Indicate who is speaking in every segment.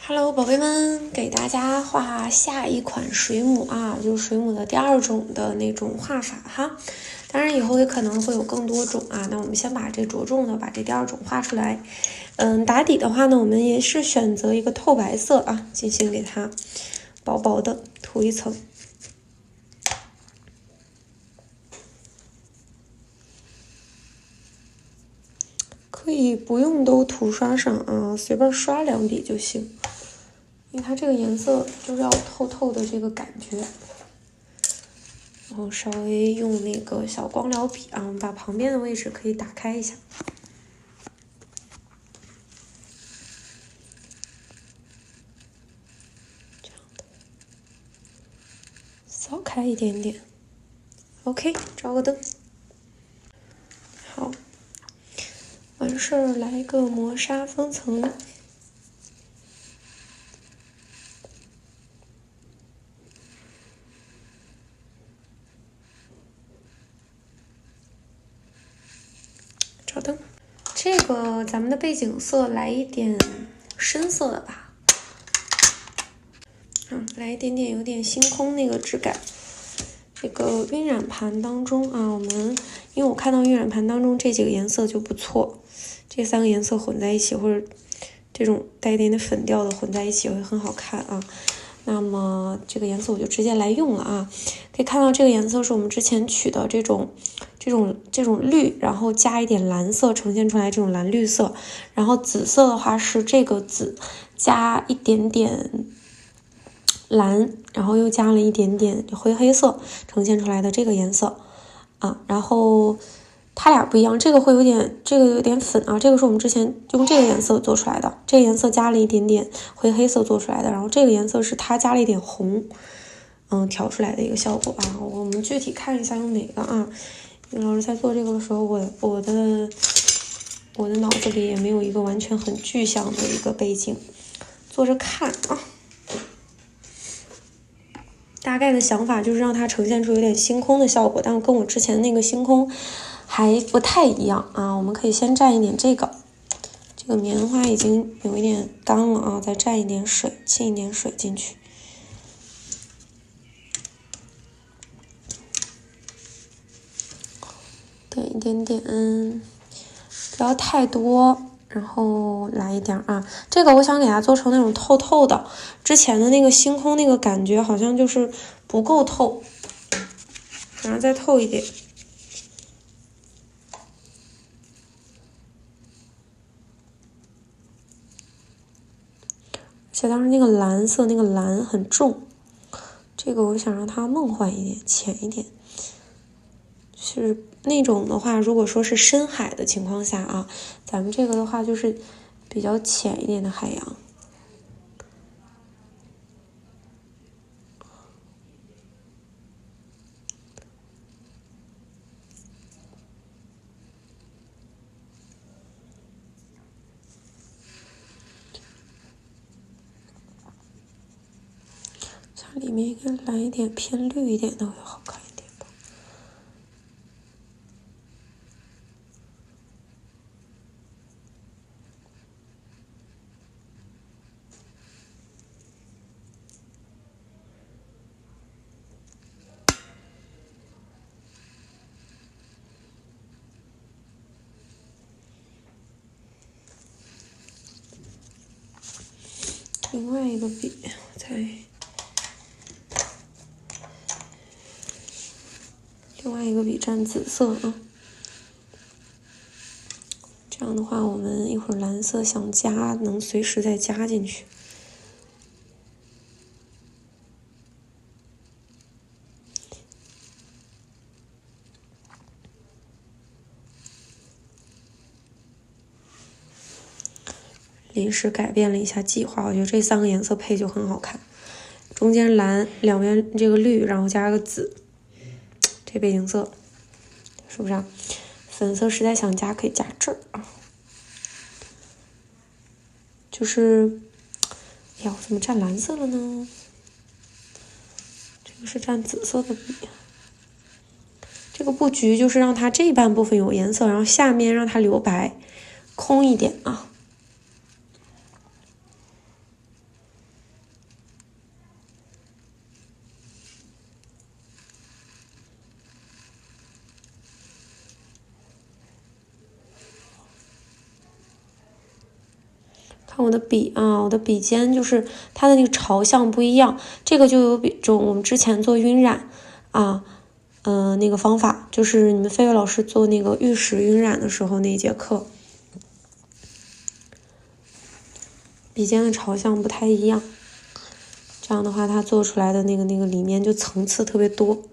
Speaker 1: Hello，宝贝们，给大家画下一款水母啊，就是水母的第二种的那种画法哈。当然以后也可能会有更多种啊，那我们先把这着重的把这第二种画出来。打底的话呢，我们也是选择一个透白色啊，进行给它薄薄的涂一层。可以不用都涂刷上啊，随便刷两笔就行。因为它这个颜色就是要透透的这个感觉，然后稍微用那个小光疗笔啊，我们把旁边的位置可以打开一下，这样的扫开一点点。OK， 照个灯，好，完事儿来一个磨砂分层。照灯，这个咱们的背景色来一点深色的吧，来一点点有点星空那个质感。这个晕染盘当中啊，因为我看到晕染盘当中这几个颜色就不错，这三个颜色混在一起，或者这种带一点点粉调的混在一起会很好看啊。那么这个颜色我就直接来用了啊，可以看到这个颜色是我们之前取的这种绿，然后加一点蓝色呈现出来这种蓝绿色，然后紫色的话是这个紫加一点点蓝，然后又加了一点点灰黑色呈现出来的这个颜色啊，然后它俩不一样，这个有点粉啊，这个是我们之前用这个颜色做出来的，这个颜色加了一点点灰黑色做出来的，然后这个颜色是它加了一点红，调出来的一个效果啊。我们具体看一下用哪个啊？因为老师在做这个的时候，我的脑子里也没有一个完全很具象的一个背景，做着看啊。大概的想法就是让它呈现出有点星空的效果，但跟我之前那个星空还不太一样啊。我们可以先蘸一点这个棉花已经有一点干了啊，再蘸一点水，浸一点水进去，点一点点，不要太多。然后来一点啊，这个我想给它做成那种透透的，之前的那个星空那个感觉好像就是不够透，然后再透一点。而且当时那个蓝色那个蓝很重，这个我想让它梦幻一点，浅一点。是那种的话，如果说是深海的情况下啊，咱们这个的话就是比较浅一点的海洋。它里面应该来一点偏绿一点的会好看一点吧。另外一个笔，另外一个笔蘸紫色啊，这样的话，我们一会儿蓝色想加，能随时再加进去。临时改变了一下计划，我觉得这三个颜色配就很好看，中间蓝，两边这个绿，然后加个紫，这背景色是不是啊？粉色实在想加可以加这儿啊，就是，哎呀，我怎么蘸蓝色了呢？这个是蘸紫色的笔。这个布局就是让它这一半部分有颜色，然后下面让它留白，空一点啊。看我的笔啊，我的笔尖就是它的那个朝向不一样，这个就有种我们之前做晕染啊，那个方法，就是你们飞跃老师做那个玉石晕染的时候那一节课，笔尖的朝向不太一样，这样的话它做出来的那个里面就层次特别多。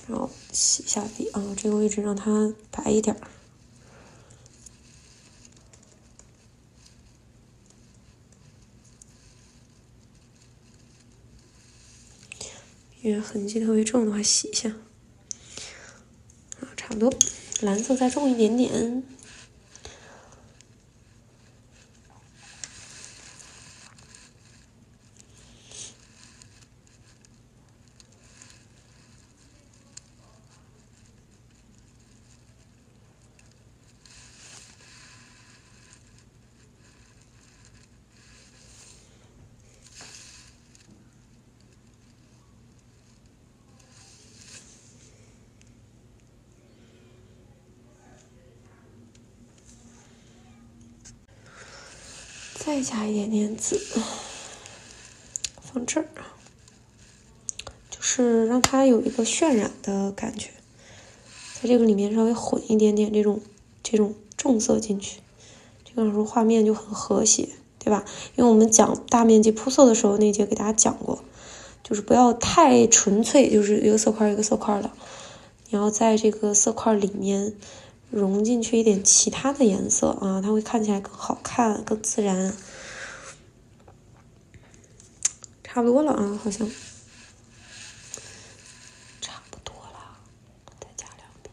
Speaker 1: 然后洗一下笔啊，这个位置让它白一点。因为痕迹特别重的话，洗一下。啊，差不多，蓝色再重一点点。再加一点点紫，放这儿，就是让它有一个渲染的感觉，在这个里面稍微混一点点这种重色进去，这个时候画面就很和谐，对吧？因为我们讲大面积铺色的时候，那节给大家讲过，就是不要太纯粹，就是一个色块一个色块的，你要在这个色块里面融进去一点其他的颜色啊，它会看起来更好看，更自然。差不多了啊，好像差不多了，再加2笔。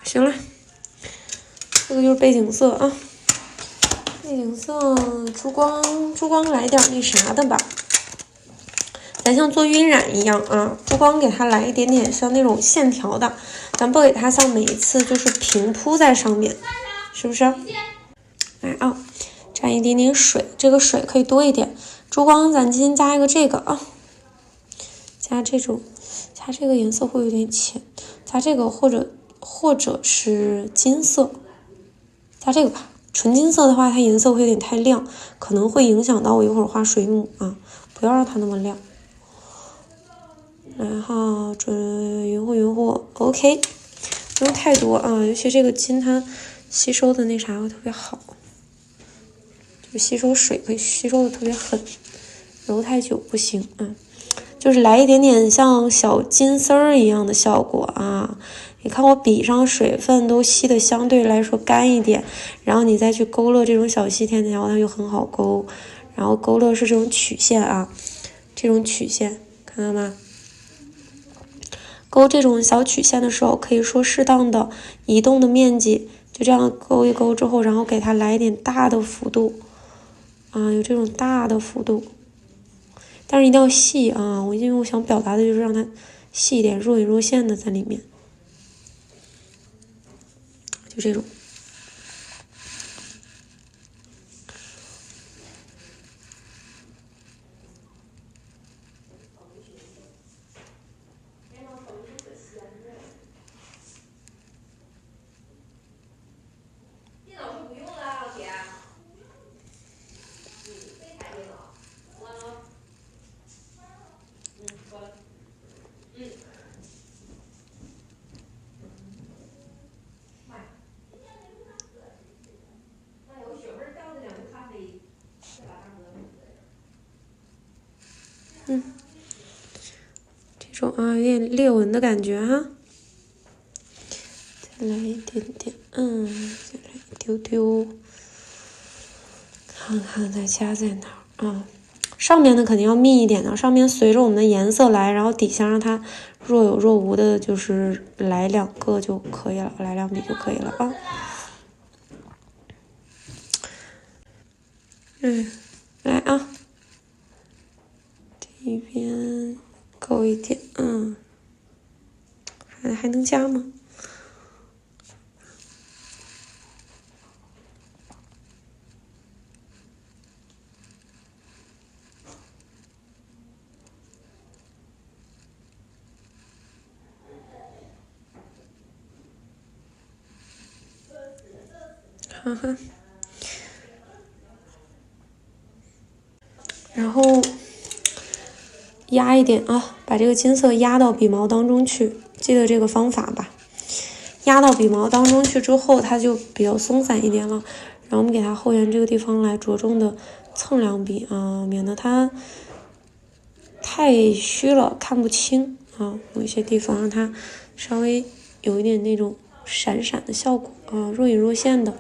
Speaker 1: 行了，这个就是背景色啊。背景色珠光来点那啥的吧，咱像做晕染一样啊，珠光给它来一点点像那种线条的，咱不给它像每一次就是平铺在上面，是不是？来啊，蘸一点点水，这个水可以多一点。珠光咱今天加一个这个啊，加这个颜色会有点浅，加这个或者是金色，加这个吧。纯金色的话，它颜色会有点太亮，可能会影响到我一会儿画水母啊，不要让它那么亮。然后匀乎 ，OK， 不用太多啊，尤其这个金它吸收的那啥会特别好，就吸收水可以吸收的特别狠，揉太久不行啊。就是来一点点像小金丝儿一样的效果啊！你看我笔上水分都吸的相对来说干一点，然后你再去勾勒这种小细线条，它就很好勾。然后勾勒是这种曲线啊，这种曲线看到吗？勾这种小曲线的时候，可以说适当的移动的面积，就这样勾一勾之后，然后给它来一点大的幅度啊，有这种大的幅度。但是一定要细啊！因为我想表达的就是让它细一点，若隐若现的在里面，就这种。这种啊，有点裂纹的感觉哈。再来一点点，再来一丢丢，看看再加在哪儿啊？上面的肯定要密一点的，上面随着我们的颜色来，然后底下让它若有若无的，就是来2个就可以了，来2笔就可以了啊。来啊，这边勾一点，还能加吗？哈哈。然后压一点啊，把这个金色压到笔毛当中去，记得这个方法吧。压到笔毛当中去之后，它就比较松散一点了。然后我们给它后缘这个地方来着重的蹭两笔啊，免得它太虚了看不清啊。某一些地方让它稍微有一点那种闪闪的效果啊，若隐若现的。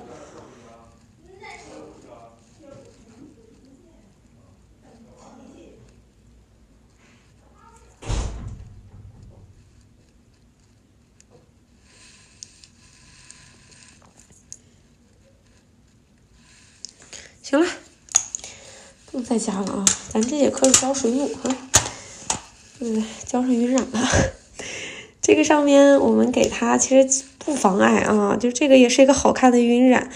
Speaker 1: 行了，不用再加了啊！咱这节课是教水母啊，教上晕染了。这个上面我们给它其实不妨碍啊，就这个也是一个好看的晕染。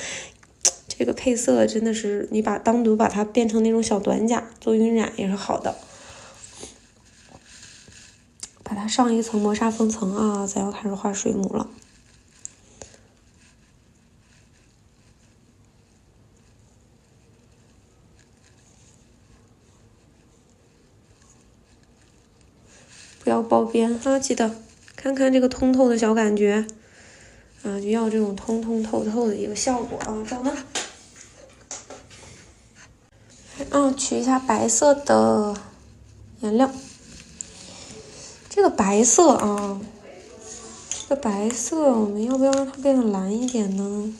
Speaker 1: 这个配色真的是你单独把它变成那种小短甲做晕染也是好的。把它上一层磨砂封层啊，咱要开始画水母了。不要包边啊，记得看看这个通透的小感觉啊，就要这种通通透透的一个效果啊，找呢。取一下白色的颜料。这个白色啊，这个白色我们要不要让它变得蓝一点呢？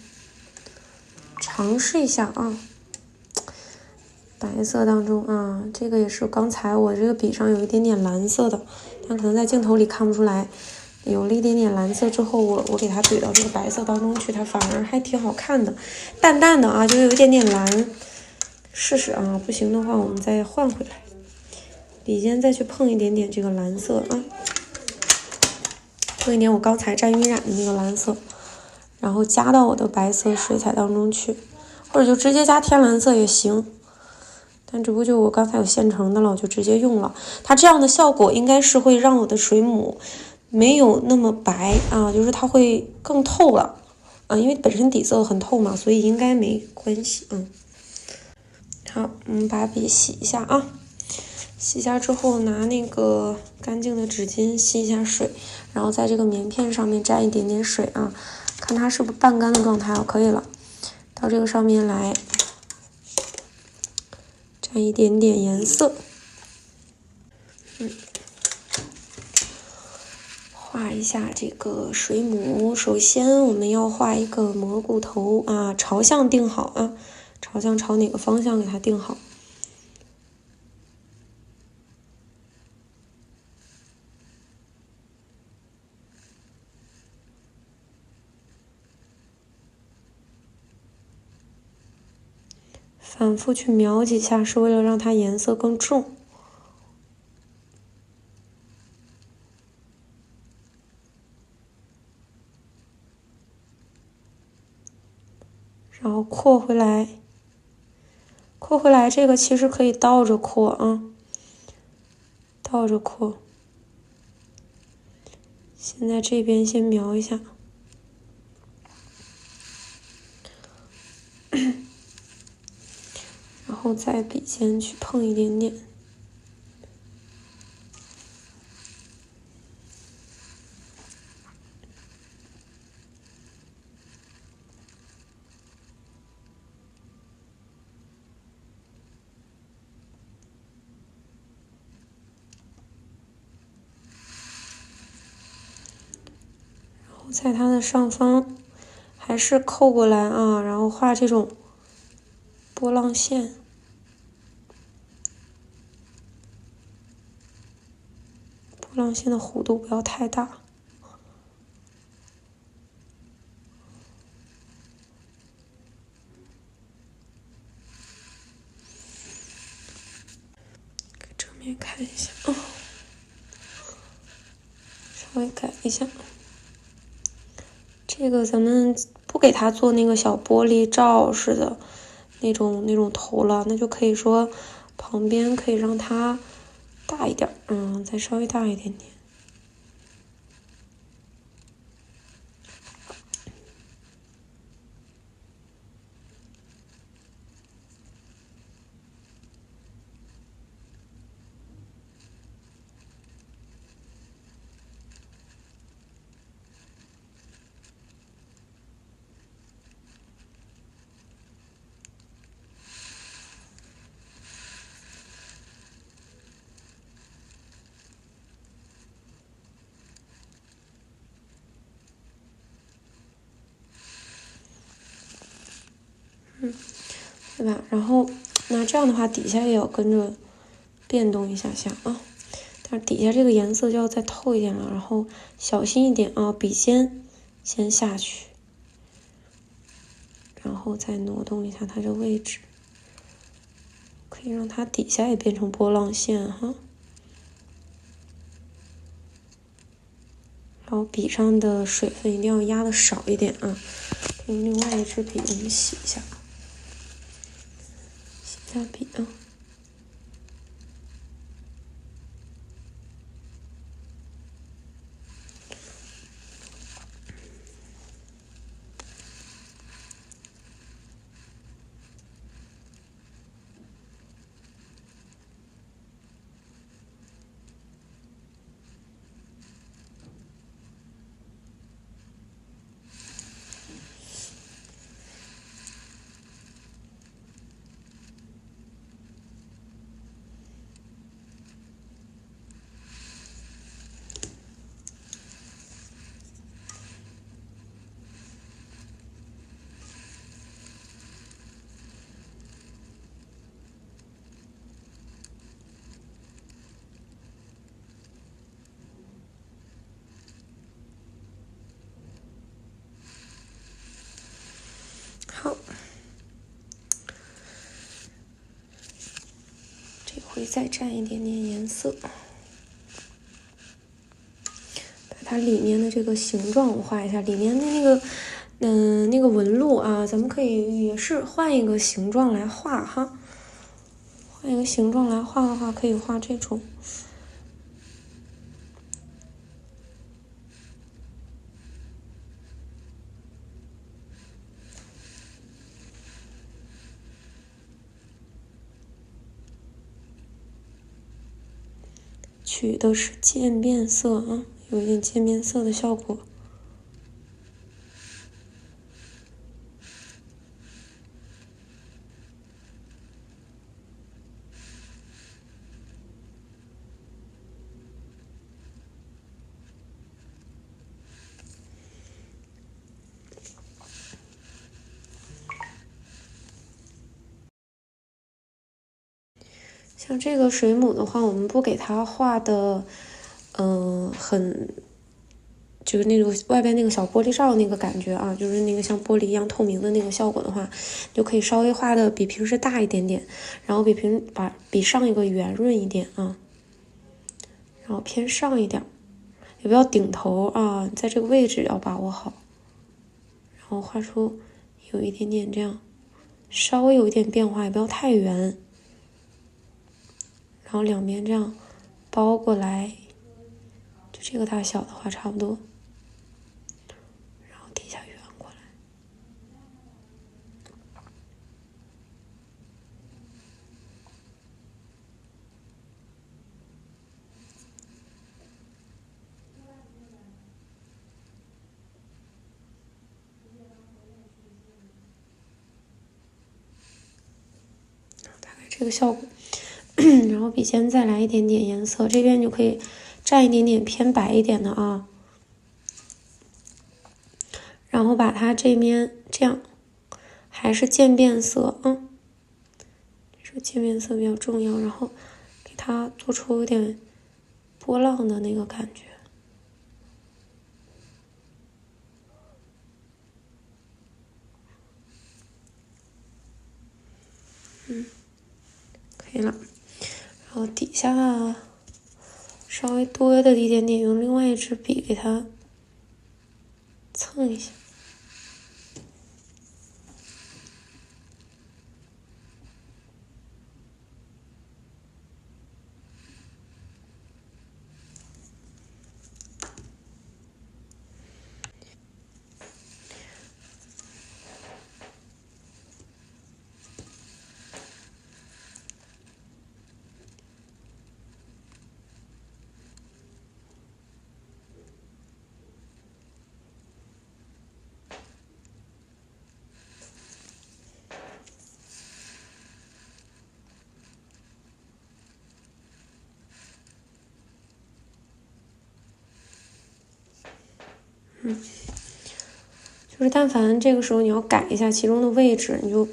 Speaker 1: 尝试一下啊。白色当中啊，这个也是刚才我这个笔上有一点点蓝色的，但可能在镜头里看不出来。有了一点点蓝色之后，我给它怼到这个白色当中去，它反而还挺好看的，淡淡的啊，就有一点点蓝。试试啊，不行的话我们再换回来。笔尖再去碰一点点这个蓝色啊，碰一点我刚才蘸晕染的那个蓝色，然后加到我的白色水彩当中去，或者就直接加天蓝色也行。但只不过就我刚才有现成的了，我就直接用了。它这样的效果应该是会让我的水母没有那么白啊，就是它会更透了啊，因为本身底色很透嘛，所以应该没关系。好，我们把笔洗一下啊，洗一下之后拿那个干净的纸巾吸一下水，然后在这个棉片上面沾一点点水啊，看它是不是半干的状态可以了。到这个上面来。蘸一点点颜色，画一下这个水母。首先我们要画一个蘑菇头啊，朝向定好啊，朝哪个方向给它定好。反复去描几下，是为了让它颜色更重。然后扩回来，这个其实可以倒着扩啊，倒着扩。现在这边先描一下。然后再笔尖去碰一点点，然后在它的上方还是扣过来啊，然后画这种波浪线。波浪线的弧度不要太大。正面看一下啊，稍微改一下。这个咱们不给它做那个小玻璃罩似的那种头了，那就可以说旁边可以让它大一点，再稍微大一点点。对吧？然后那这样的话，底下也要跟着变动一下下啊。但是底下这个颜色就要再透一点了，然后小心一点啊，笔尖先下去，然后再挪动一下它的位置，可以让它底下也变成波浪线哈。然后笔上的水分一定要压的少一点啊。用另外一支笔我们洗一下，洗一下笔啊。好，这回再蘸一点点颜色，把它里面的这个形状我画一下，里面的那个纹路啊，咱们可以也是换一个形状来画哈。换一个形状来画的话，可以画这种。取的是渐变色啊，有一点渐变色的效果。像这个水母的话，我们不给它画的，就是那个外边那个小玻璃罩那个感觉啊，就是那个像玻璃一样透明的那个效果的话，就可以稍微画的比平时大一点点，然后比上一个圆润一点啊，然后偏上一点，也不要顶头啊，在这个位置要把握好，然后画出有一点点这样，稍微有一点变化，也不要太圆。然后两边这样包过来，就这个大小的话差不多，然后底下圆过来。大概这个效果。然后笔尖再来一点点颜色，这边就可以蘸一点点偏白一点的啊，然后把它这边这样还是渐变色，这个渐变色比较重要，然后给它做出有点波浪的那个感觉。可以了。然后底下稍微多的一点点，用另外一支笔给它蹭一下。就是但凡这个时候你要改一下其中的位置，你就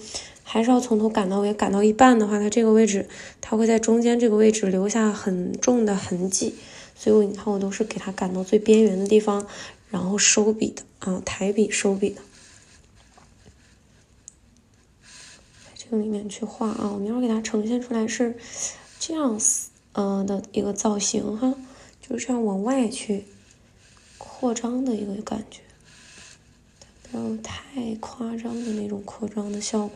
Speaker 1: 还是要从头赶到尾，赶到一半的话，它这个位置它会在中间这个位置留下很重的痕迹，所以你看我都是给它赶到最边缘的地方，然后收笔的啊，抬笔收笔的，在这个里面去画啊，我们要给它呈现出来是这样的一个造型哈，就是这样往外去扩张的一个感觉。不要太夸张的那种扩张的效果。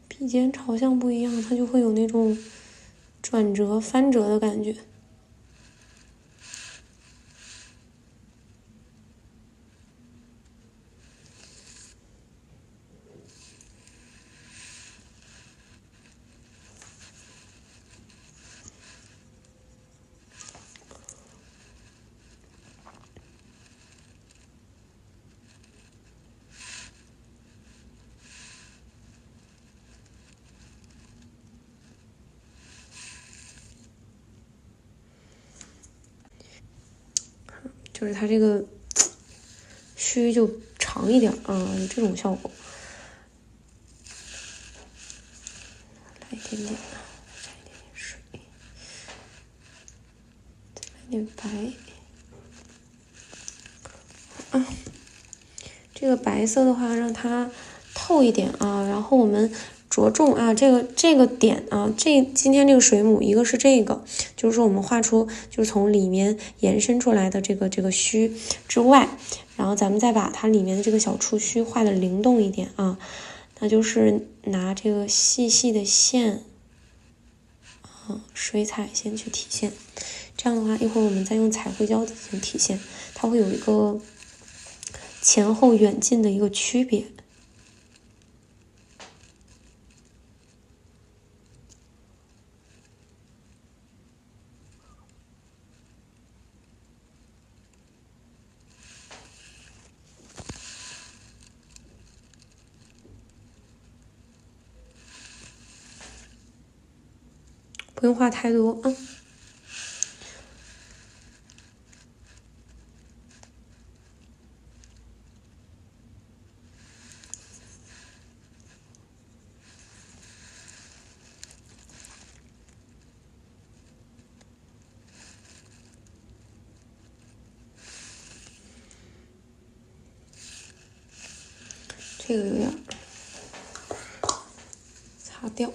Speaker 1: 笔尖朝向不一样，它就会有那种转折、翻折的感觉。就是它这个须就长一点啊，有这种效果。来一点点，加一点点水，再来点白。这个白色的话，让它透一点啊，然后我们着重啊，这个点啊，今天这个水母，一个是这个，就是说我们画出就是从里面延伸出来的这个须之外，然后咱们再把它里面的这个小触须画的灵动一点啊，那就是拿这个细细的线啊，水彩先去体现，这样的话一会儿我们再用彩绘胶进行体现，它会有一个前后远近的一个区别。不用画太多啊。这个有点擦掉。